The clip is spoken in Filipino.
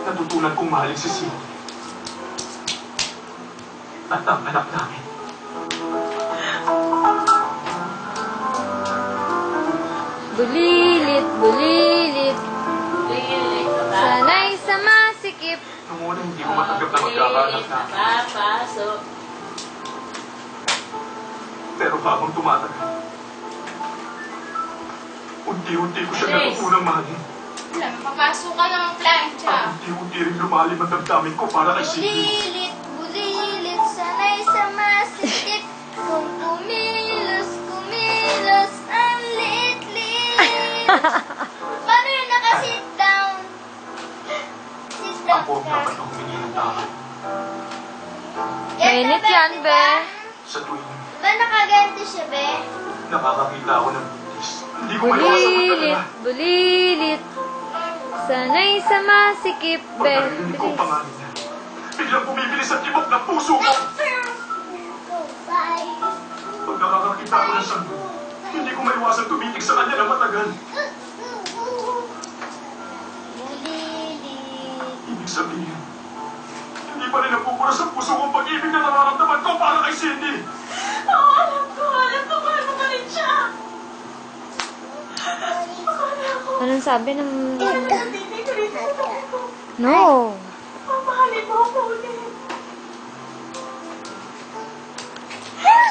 Natutunan kong mahalin si Cindy. At ang anak namin. Bulilit, bulilit. Sana'y sa masikip. Noong una, hindi ko matanggap na magkakaanak na. Papasok. Pero habang tumatagal, unti-unti ko siya natutunang mahalin. Alam, papasok ka ng plancha. At unti-unti rin lumalim ang damdamin ko para kay Cindy. Bulilit, bulilit, sana'y sa masikip. Kung kumilos, kumilos, ang lit-lit. Paano yun naka-sit down? Sit down Ako ang dapat na humingi ng tawad. Mainit yan, be. Sa tuwing Ba nakaganti siya, be? nakakakita ako ng buntis, hindi ko maiwasan Bulilit, magdala. bulilit. Sana'y sa masikip, be. Pagkarinig ko ang pangalan niya, biglang bumibilis ang tibok ng puso ko. Bye. Pag nakakakita ko ng santo, hindi ko maiwasan tumitig sa kanya ng matagal. Bulilit. Ibig sabihin, hindi pa rin napupunas ang puso kong pag-ibig na nararamdaman ko para kay Cindy. Alam ko mahal mo pa rin siya. Anong sabi ng... Hindi ko rin No. mamahalin mo ako ulit.